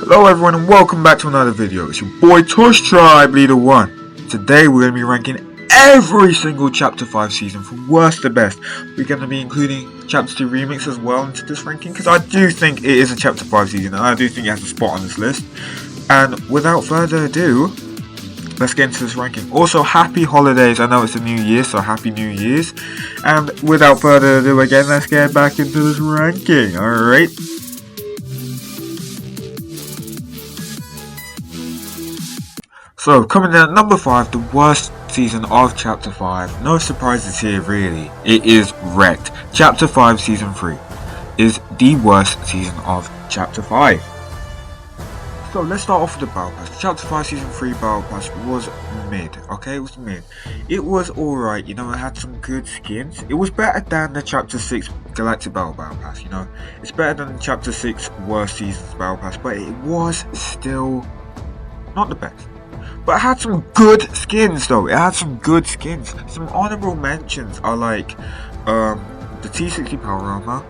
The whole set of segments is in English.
Hello everyone and welcome back to another video. It's your boy SUBSCRBE Leader 1. Today we're going to be ranking every single Chapter 5 season from worst to best. We're going to be including Chapter 2 Remix as well into this ranking because I do think it is a Chapter 5 season and I do think it has a spot on this list. And without further ado, let's get into this ranking. Also, happy holidays. I know it's a new year, so happy New Year's. And without further ado again, let's get back into this ranking. Alright. So, coming in at number 5, the worst season of Chapter 5. No surprises here really. It is wrecked. Chapter 5 Season 3 is the worst season of Chapter 5. So, let's start off with the Battle Pass. Chapter 5 Season 3 Battle Pass was mid. Okay, it was mid. It was alright, you know, it had some good skins. It was better than the Chapter 6 Galactic Battle Pass, you know. It's better than Chapter 6 worst seasons Battle Pass, but it was still not the best. But it had some good skins though. It had some good skins. Some honorable mentions are like the T60 Power Armor,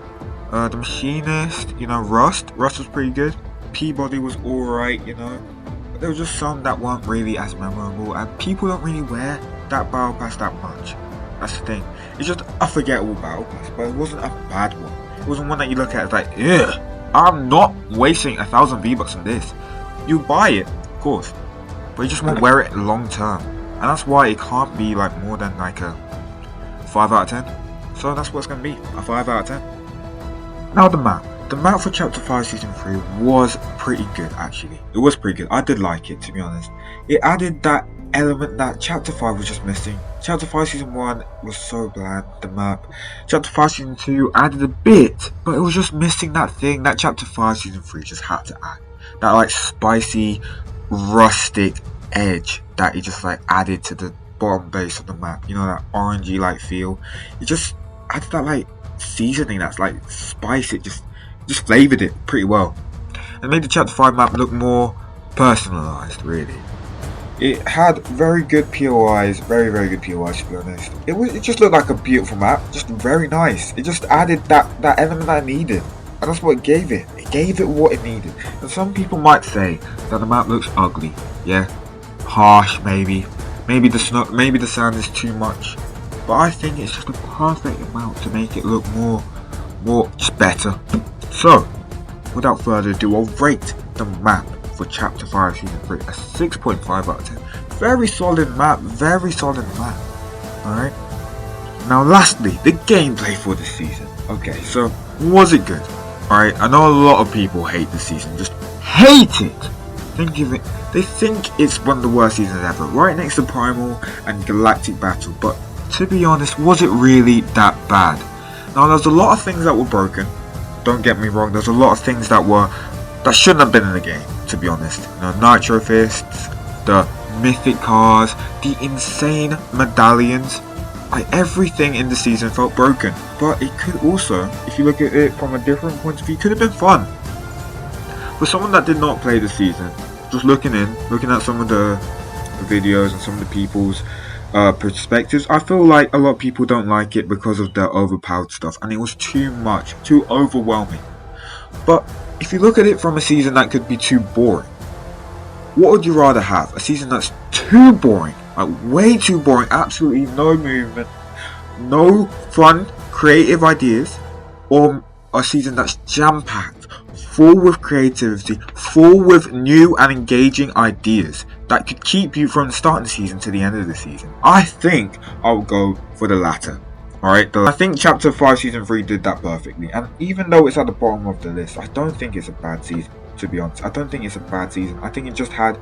the Machinist, you know, Rust. Rust was pretty good. Peabody was alright, you know. But there were just some that weren't really as memorable, and people don't really wear that Battle Pass that much. That's the thing. It's just a forgettable Battle Pass, but it wasn't a bad one. It wasn't one that you look at it's like, ugh, I'm not wasting 1,000 V-Bucks on this. You buy it, of course, but you just won't wear it long term, and that's why it can't be like more than like a 5 out of 10. So that's what it's gonna be, a 5 out of 10. Now the map for Chapter 5 Season 3 was pretty good actually. It was pretty good. I did like it, to be honest. It added that element that Chapter 5 was just missing. Chapter 5 Season 1 was so bland, the map. Chapter 5 Season 2 added a bit, but it was just missing that thing that Chapter 5 Season 3 just had to add. That like spicy, rustic edge that it just like added to the bottom base of the map, you know, that orangey like feel. It just added that like seasoning that's like spice. It just flavored it pretty well and made the Chapter 5 map look more personalized really. It had very good POIs, very good POIs, to be honest. It just looked like a beautiful map, just very nice. It just added that element that I needed, and that's what it gave it. It gave it what it needed. And some people might say that the map looks ugly, yeah, harsh maybe the snow, maybe the sand is too much, but I think it's just a perfect amount to make it look more just better. So, without further ado, I'll rate the map for Chapter 5 Season 3 a 6.5 out of 10. Very solid map, alright. Now lastly, the gameplay for this season. Okay, so was it good? Alright, I know a lot of people hate this season, just hate it. They think it's one of the worst seasons ever, right next to Primal and Galactic Battle, but to be honest, was it really that bad? Now there's a lot of things that were broken, don't get me wrong, there's a lot of things that shouldn't have been in the game, to be honest. You know, Nitro Fists, the mythic cars, the insane medallions. Like, everything in the season felt broken, but it could also, if you look at it from a different point of view, could have been fun. For someone that did not play the season, just looking at some of the videos and some of the people's perspectives, I feel like a lot of people don't like it because of the overpowered stuff, and it was too much, too overwhelming. But if you look at it from a season that could be too boring, what would you rather have? A season that's too boring, like way too boring, absolutely no movement, no fun, creative ideas, or a season that's jam-packed, full with creativity, full with new and engaging ideas that could keep you from the start of the season to the end of the season? I think I'll go for the latter. Alright, I think Chapter 5 Season 3 did that perfectly, and even though it's at the bottom of the list, I don't think it's a bad season, to be honest. I don't think it's a bad season. I think it just had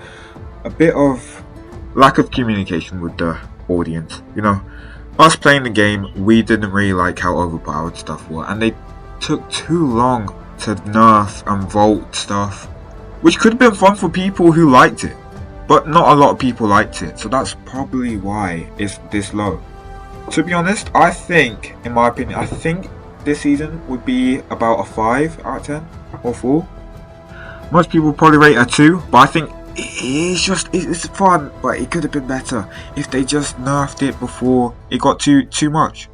a bit of lack of communication with the audience. You know, us playing the game, we didn't really like how overpowered stuff was, and they took too long to nerf and vault stuff, which could have been fun for people who liked it, but not a lot of people liked it, so that's probably why it's this low. To be honest, I think, in my opinion, I think this season would be about a 5 out of 10 or 4. Most people probably rate a 2, but I think it's fun, but it could have been better if they just nerfed it before it got too much.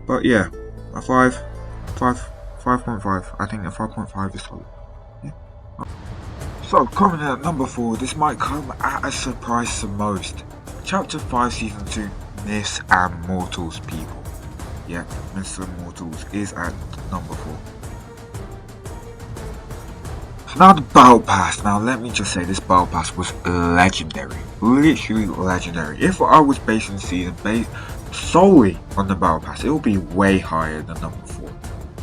But yeah, a 5.5. I think a 5.5 is solid. Yeah. So, coming in at number 4, this might come at a surprise to most. Chapter 5 Season 2, Myths and Mortals, people. Yeah, Myths and Mortals is at number 4. So now the Battle Pass. Now let me just say this Battle Pass was legendary. Literally legendary. If I was basing the season based solely on the Battle Pass, it would be way higher than number 4.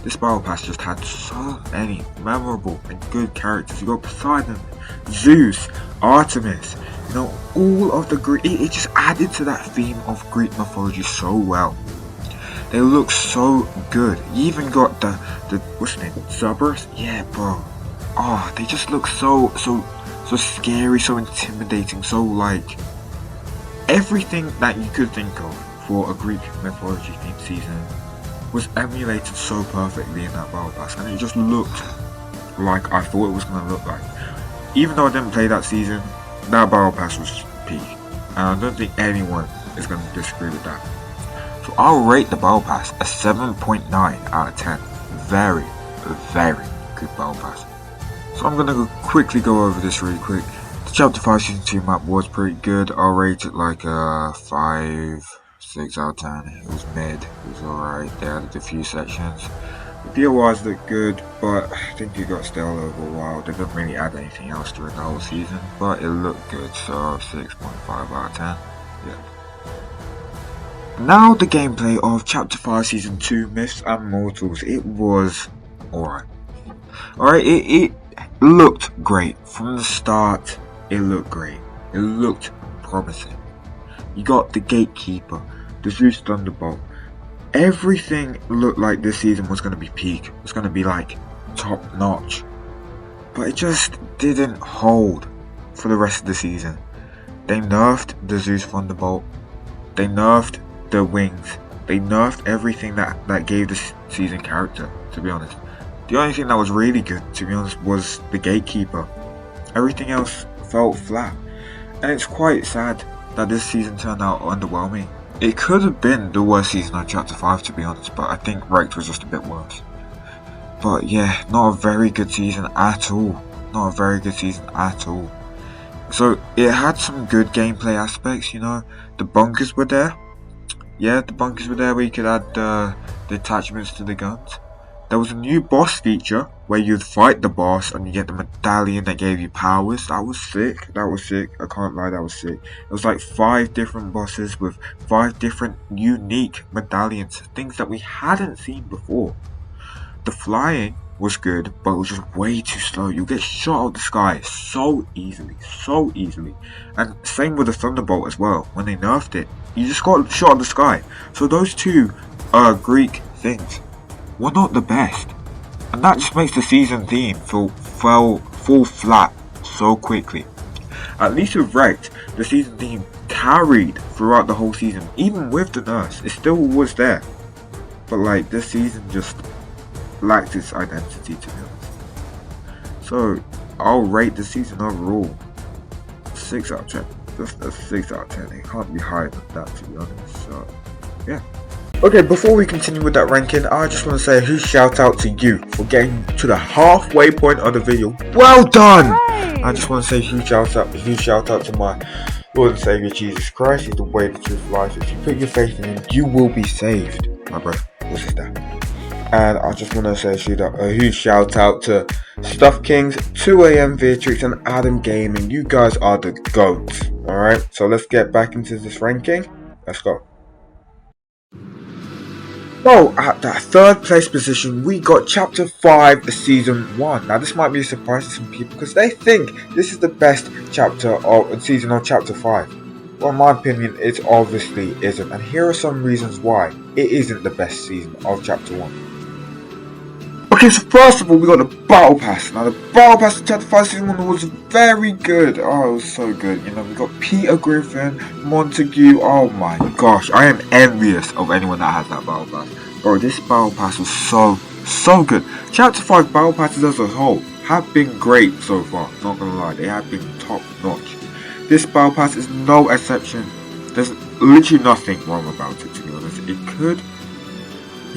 This Battle Pass just had so many memorable and good characters. You got Poseidon, Zeus, Artemis, you know, all of the Greek. It just added to that theme of Greek mythology so well. They look so good. You even got the what's the name? Cerberus? Yeah, bro. Oh, they just look so scary, so intimidating, so like everything that you could think of for a Greek mythology themed season was emulated so perfectly in that Battle Pass, and it just looked like I thought it was going to look like. Even though I didn't play that season, that Battle Pass was peak, and I don't think anyone is going to disagree with that. So I'll rate the Battle Pass a 7.9 out of 10. Very, very good Battle Pass. So I'm going to quickly go over this really quick. The Chapter 5 Season 2 map was pretty good. I'll rate it like a 5, 6 out of 10. It was mid, it was alright. They added a few sections. The DIYs looked good, but I think it got stale over a while. They didn't really add anything else during the whole season, but it looked good, so 6.5 out of 10. Yeah. Now the gameplay of Chapter 5 Season 2 Myths and Mortals. It was alright. Alright, it looked great. From the start, it looked great. It looked promising. You got the Gatekeeper, the Zeus Thunderbolt. Everything looked like this season was going to be peak. It was going to be like top notch. But it just didn't hold for the rest of the season. They nerfed the Zeus Thunderbolt. They nerfed the wings. They nerfed everything that gave this season character, to be honest. The only thing that was really good, to be honest, was the Gatekeeper. Everything else felt flat. And it's quite sad that this season turned out underwhelming. It could have been the worst season of Chapter 5, to be honest, but I think Wrecked was just a bit worse. But yeah, not a very good season at all. Not a very good season at all. So it had some good gameplay aspects, you know. The bunkers were there. Yeah, the bunkers were there where you could add the attachments to the guns. There was a new boss feature where you'd fight the boss and you get the medallion that gave you powers. That was sick. That was sick. I can't lie, that was sick. It was like 5 different bosses with 5 different unique medallions. Things that we hadn't seen before. The flying was good, but it was just way too slow. You get shot out of the sky so easily. So easily. And same with the Thunderbolt as well. When they nerfed it, you just got shot out of the sky. So those two Greek things were not the best, and that just makes the season theme fall flat so quickly. At least with Wrecked, the season theme carried throughout the whole season. Even with the nerfs, it still was there. But like, this season just lacked its identity, to be honest. So I'll rate the season overall 6 out of 10. Just a 6 out of 10. It can't be higher than that, to be honest. So yeah. Okay, before we continue with that ranking, I just want to say a huge shout out to you for getting to the halfway point of the video. Well done! Right. I just want to say a huge shout out to my Lord and Savior Jesus Christ. He's the way, the truth, life. If you put your faith in Him, you will be saved, my brother or sister. And I just want to say a huge shout out to Stuff Kings, 2am Beatrix, and Adam Gaming. You guys are the GOATs. Alright, so let's get back into this ranking. Let's go. So, at that 3rd place position, we got Chapter 5, Season 1. Now, this might be a surprise to some people because they think this is the best season of Chapter 5. Well, in my opinion, it obviously isn't. And here are some reasons why it isn't the best season of Chapter 1. Okay, so first of all, we got the Battle Pass. Now, the Battle Pass of Chapter 5 Season 1 was very good. Oh, it was so good. You know, we got Peter Griffin, Montague. Oh my gosh, I am envious of anyone that has that Battle Pass. Bro, this Battle Pass was so good. Chapter 5 Battle Passes as a whole have been great so far. Not gonna lie, they have been top notch. This Battle Pass is no exception. There's literally nothing wrong about it, to be honest. You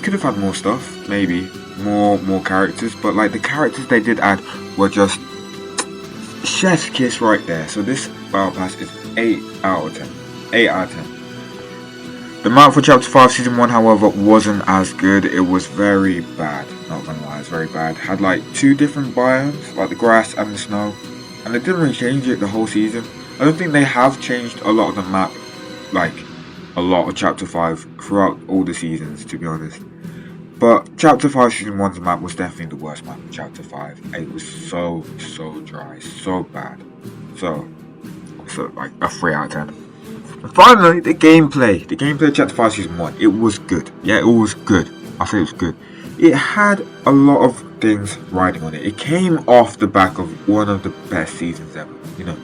could have had more stuff, maybe. More characters, but like the characters they did add were just chef's kiss right there. So this battle pass is 8 out of 10. 8 out of 10. The map for Chapter 5 Season 1, however, wasn't as good. It was very bad. Not gonna lie, it's very bad. Had like 2 different biomes, like the grass and the snow. And they didn't really change it the whole season. I don't think they have changed a lot of the map, like a lot of Chapter 5 throughout all the seasons, to be honest. But Chapter 5 Season 1's map was definitely the worst map of Chapter 5. It was so dry, so bad. So like a 3 out of 10. And finally, the gameplay. The gameplay of Chapter 5 Season 1. It was good. Yeah, it was good. I say it was good. It had a lot of things riding on it. It came off the back of one of the best seasons ever. You know,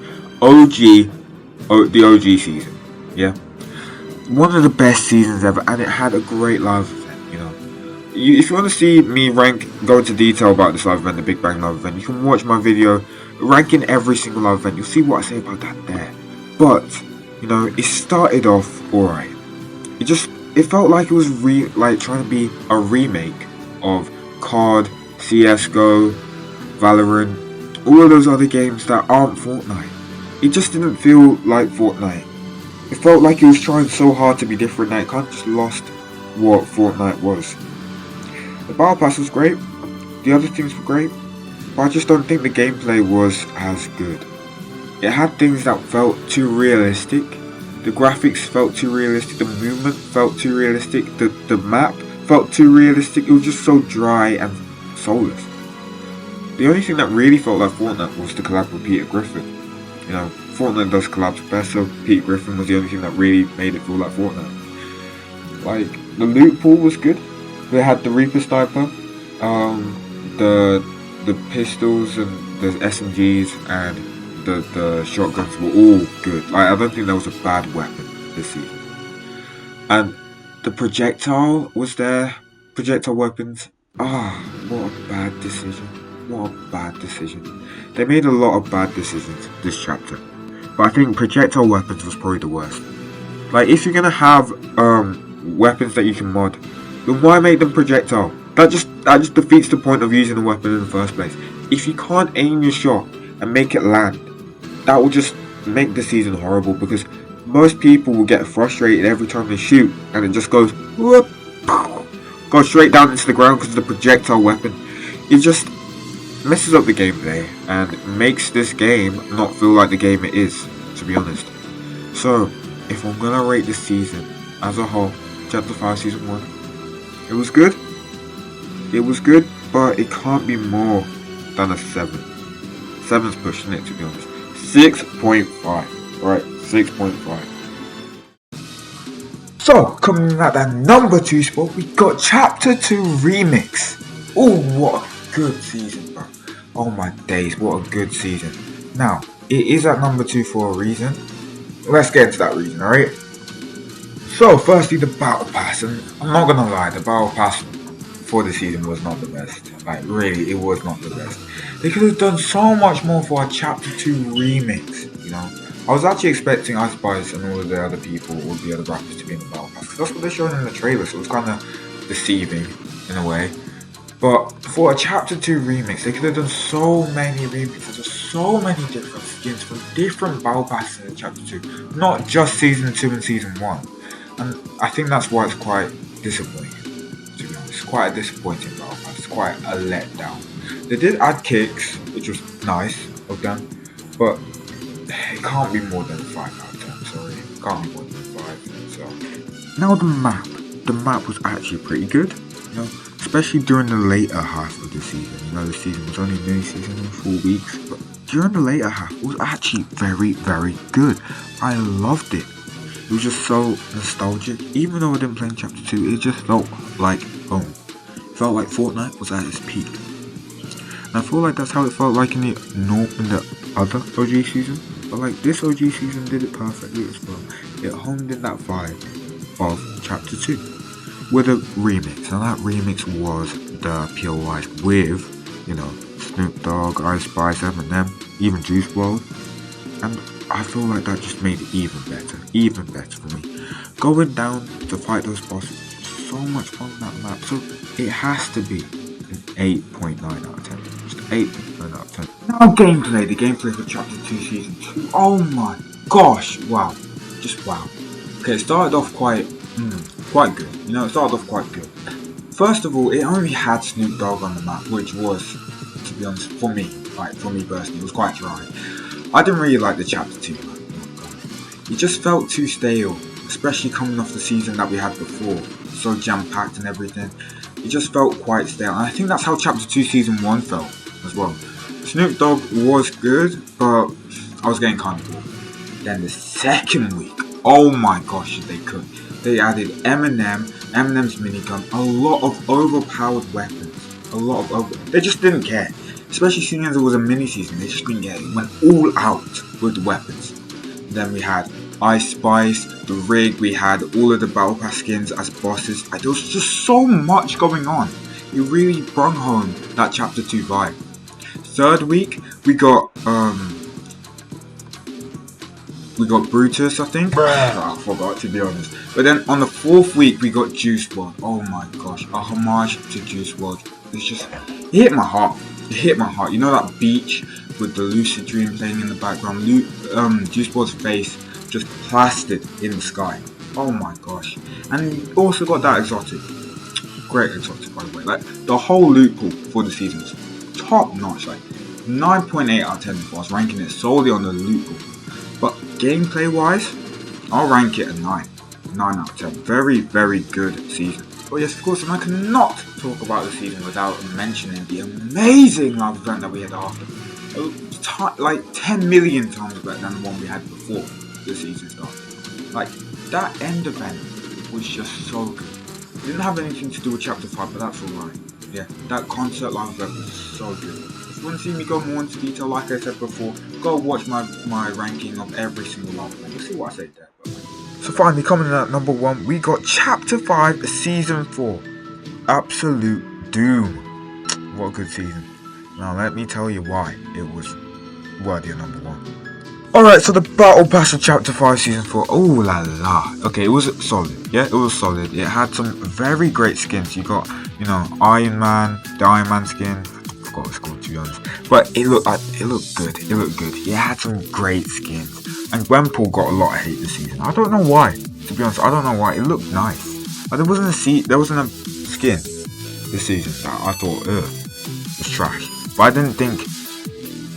the OG season. Yeah. One of the best seasons ever. And it had a great live event, you know. If you want to see me go into detail about this live event, the Big Bang live event, you can watch my video ranking every single live event. You'll see what I say about that there. But, you know, it started off alright. It felt like it was trying to be a remake of COD, CSGO, Valorant, all of those other games that aren't Fortnite. It just didn't feel like Fortnite. It felt like it was trying so hard to be different that it kind of just lost what Fortnite was. The Battle Pass was great, the other things were great, but I just don't think the gameplay was as good. It had things that felt too realistic. The graphics felt too realistic, the movement felt too realistic, the map felt too realistic. It was just so dry and soulless. The only thing that really felt like Fortnite was the collab with Peter Griffin. You know, Fortnite does collabs best, so Peter Griffin was the only thing that really made it feel like Fortnite. Like, the loot pool was good. They had the Reaper Sniper, the pistols and the SMGs and the shotguns were all good. Like, I don't think there was a bad weapon this season. And the projectile was there. Projectile weapons. What a bad decision. What a bad decision. They made a lot of bad decisions this chapter. But I think projectile weapons was probably the worst. Like, if you're gonna have weapons that you can mod, then why make them projectile? That just defeats the point of using a weapon in the first place. If you can't aim your shot and make it land, that will just make the season horrible, because most people will get frustrated every time they shoot and it just goes whoop, goes straight down into the ground because of the projectile weapon. It just messes up the gameplay and makes this game not feel like the game it is, to be honest. So, if I'm gonna rate this season as a whole, Chapter 5 Season 1, it was good. It was good, but it can't be more than a 7. 7's pushing it, to be honest. 6.5. Right, 6.5. So, coming at that number 2 spot, we got Chapter 2 Remix. Oh, what a good season, bro. Oh my days, what a good season. Now, it is at number 2 for a reason. Let's get into that reason, alright? So, firstly, the Battle Pass. And I'm not gonna lie, the Battle Pass for the season was not the best. Like, really, it was not the best. They could have done so much more for a Chapter 2 remix, you know. I was actually expecting Ice Spice and all of the other people, all the other rappers to be in the Battle Pass, because that's what they're showing in the trailer, so it was kind of deceiving in a way. But for a Chapter 2 remix, they could have done so many remixes of so many different skins from different Battle Passes in Chapter 2, not just Season 2 and Season 1. And I think that's why it's quite disappointing, to be honest. It's quite a disappointing Battle Pass, it's quite a letdown. They did add kicks, which was nice of them, but it can't be more than 5 out of 10, sorry. It can't be more than 5, so. Now the map was actually pretty good, you know, especially during the later half of the season. You know, the season was only a mini season in 4 weeks, but during the later half, it was actually very, very good. I loved it. It was just so nostalgic. Even though I didn't play in Chapter 2, it just felt like home. It felt like Fortnite was at its peak. And I feel like that's how it felt like in the other OG season. But like, this OG season did it perfectly as well. It honed in that vibe of Chapter 2 with a remix. And that remix was the POIs with, you know, Snoop Dogg, Ice Spice, Eminem, even Juice WRLD. And I feel like that just made it even better for me. Going down to fight those bosses, so much fun on that map. So it has to be an 8.9 out of 10. Just 8.9 out of 10. Now gameplay, the gameplay for Chapter 2 Season 2. Oh my gosh, wow. Just wow. Okay, it started off quite good. You know, it started off quite good. First of all, it only had Snoop Dogg on the map, which was, to be honest, for me personally, it was quite dry. I didn't really like the Chapter 2 map. It just felt too stale, especially coming off the season that we had before. So jam-packed and everything. It just felt quite stale, and I think that's how Chapter 2 Season 1 felt as well. Snoop Dogg was good, but I was getting kind of bored. Then the second week, oh my gosh, they could. They added Eminem's minigun, a lot of overpowered weapons. They just didn't care. Especially seeing as it was a mini season, they just didn't care. It went all out with the weapons. Then we had Ice Spice, the rig, we had all of the Battle Pass skins as bosses. There was just so much going on. It really brought home that Chapter 2 vibe. Third week, we got Brutus, I think. I forgot, to be honest. But then on the fourth week, we got Juice WRLD. Oh my gosh, a homage to Juice WRLD. It hit my heart. It hit my heart. You know that beach with the Lucid Dream playing in the background? Juice WRLD's face just plastered in the sky. Oh my gosh. And we also got that exotic. Great exotic, by the way. Like, the whole loot pool for the season was top notch. Like, 9.8 out of 10 if I was ranking it solely on the loot pool. But gameplay wise, I'll rank it a 9. 9 out of 10. Very, very good season. But yes, of course, and I cannot talk about the season without mentioning the amazing live event that we had after. Like 10 million times better than the one we had before the season started. Like, that end event was just so good. It didn't have anything to do with Chapter 5, but that's alright. Yeah, that concert live event was so good. If you want to see me go more into detail, like I said before, go watch my ranking of every single live event. You'll see what I say there. So finally, coming in at number 1, we got Chapter 5 Season 4. Absolute doom. What a good season. Now let me tell you why it was worthy of number 1. Alright, so the Battle Pass of Chapter 5 Season 4, oh la la. Okay, it was solid, yeah, it was solid. It had some very great skins. You got, you know, Iron Man, the Iron Man skin. I forgot what it's called, to be honest. But it looked good, it looked good. It had some great skins. And Gwenpool got a lot of hate this season. I don't know why, to be honest, I don't know why. It looked nice. Like, there wasn't a skin this season that I thought, was trash. But I didn't think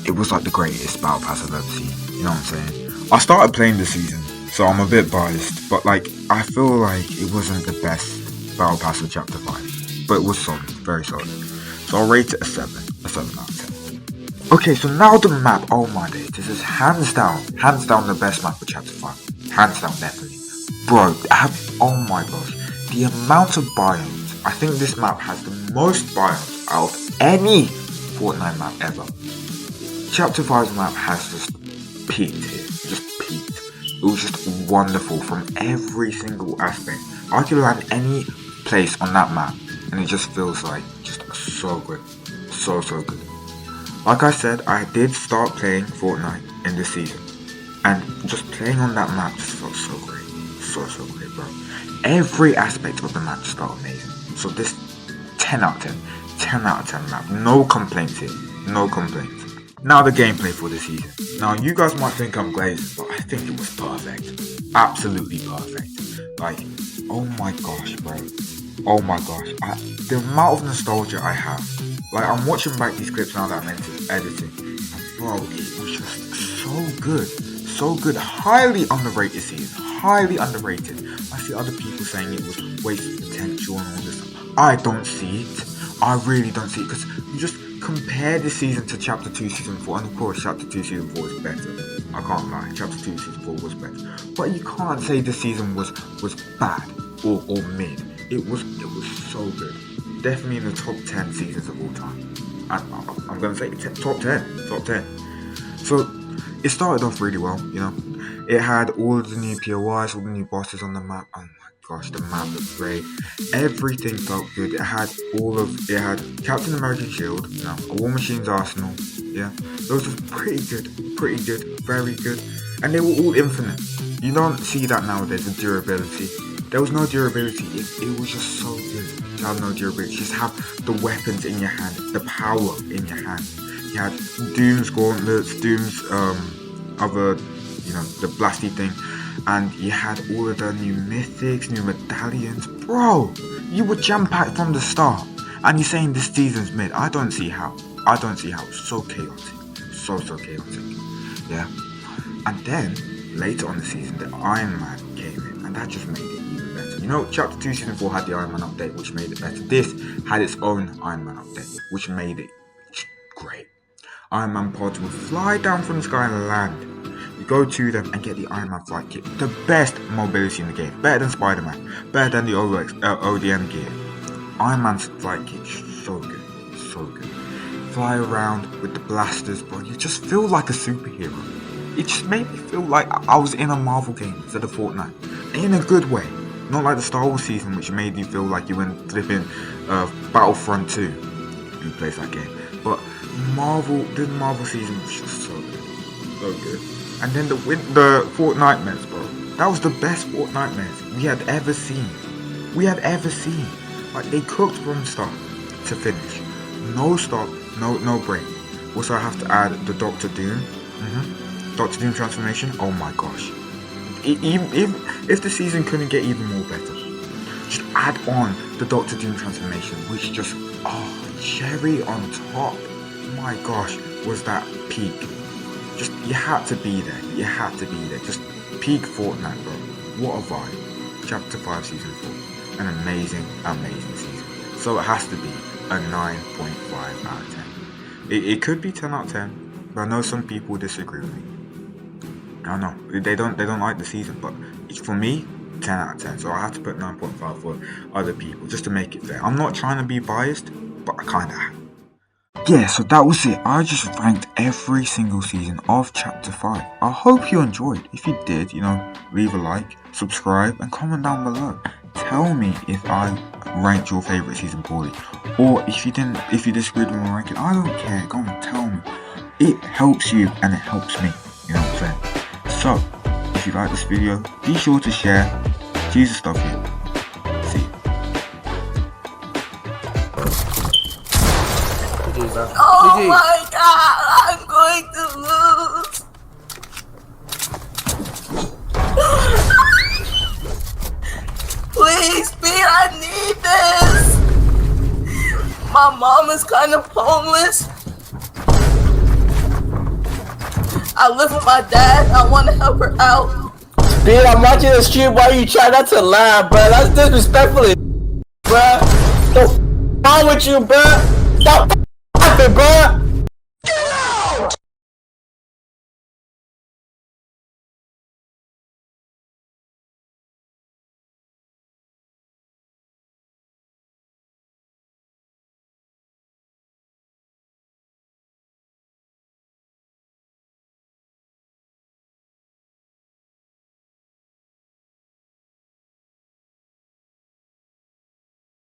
it was like the greatest Battle Pass I've ever seen. You know what I'm saying? I started playing this season, so I'm a bit biased, but like, I feel like it wasn't the best Battle Pass of Chapter 5, but it was solid, very solid. So I'll rate it a 7 out of 10. Okay, so now the map, oh my days, this is hands down the best map for Chapter 5. Hands down, definitely. Bro, oh my gosh, the amount of biomes, I think this map has the most biomes out of any Fortnite map ever. Chapter 5's map has just peaked here, just peaked. It was just wonderful from every single aspect. I could land any place on that map and it just feels like just so good, so good. Like I said, I did start playing Fortnite in this season, and just playing on that map just felt so great, so great, bro. Every aspect of the map just felt amazing. So this 10 out of 10 map, no complaints here, no complaints. Now the gameplay for the season. Now you guys might think I'm glazed, but I think it was perfect. Absolutely perfect. Like, oh my gosh, bro. Oh my gosh. The amount of nostalgia I have. Like, I'm watching back these clips now that I'm editing. And bro, it was just so good. So good. Highly underrated season. Highly underrated. I see other people saying it was wasted potential and all this stuff. I don't see it. I really don't see it, because you just compare this season to Chapter 2 Season 4, and of course Chapter 2 Season 4 is better. I can't lie, Chapter 2 Season 4 was better. But you can't say this season was bad or mid. It was so good. Definitely in the top 10 seasons of all time. I'm going to say top 10. So it started off really well, you know. It had all of the new POIs, all the new bosses on the map. Oh my gosh, the map was great. Everything felt good. It had Captain American Shield, you know, a War Machine's Arsenal. Yeah, those were pretty good, very good. And they were all infinite. You don't see that nowadays, the durability. There was no durability. It was just so good to have no durability. Just have the weapons in your hand, the power in your hand. You had Doom's gauntlets, Doom's other, the blasty thing, and you had all of the new mythics, new medallions. Bro, you were jam-packed from the start, and you're saying this season's mid. I don't see how. It's so chaotic. So chaotic. Yeah. And then, later on the season, the Iron Man came in, and that just made it even better. Chapter 2, Season 4 had the Iron Man update, which made it better. This had its own Iron Man update, which made it great. Iron Man pods would fly down from the sky and land. You go to them and get the Iron Man flight kit. The best mobility in the game. Better than Spider-Man. Better than the ODM gear. Iron Man's flight kit, so good. Fly around with the blasters, bro. You just feel like a superhero. It just made me feel like I was in a Marvel game instead of Fortnite. In a good way. Not like the Star Wars season, which made you feel like you went flipping Battlefront 2. Who plays that game? But the Marvel season was just so good. And then the Fortnite mess, bro. That was the best Fortnite mess we had ever seen. Like, they cooked from start to finish. No stop, no break. Also, I have to add the Doctor Doom. Doctor Doom transformation. Oh my gosh. If the season couldn't get even more better, just add on the Doctor Doom transformation, which just, cherry on top. My gosh, was that peak. Just, you had to be there. Just peak Fortnite, bro. What a vibe. Chapter 5, Season 4. An amazing season. So it has to be a 9.5 out of 10. It could be 10 out of 10, but I know some people disagree with me. I know they don't like the season, but for me, 10 out of 10. So I have to put 9.5 for other people just to make it fair. I'm not trying to be biased, but I kind of am. Yeah, so that was it. I just ranked every single season of Chapter 5. I hope you enjoyed. If you did, leave a like, subscribe, and comment down below. Tell me if I ranked your favorite season poorly, or if you disagreed with my ranking. I don't care. Go on, tell me. It helps you and it helps me. You know what I'm saying? So, if you like this video, be sure to share. Jesus stuff here. See you. Oh my god, I'm going to lose. Please, Pete, I need this. My mom is kind of homeless. I live with my dad. I want to help her out. Dude, I'm watching the stream while you try not to laugh, bro. That's disrespectful, bro. What's wrong with you, bro? Stop laughing, bro.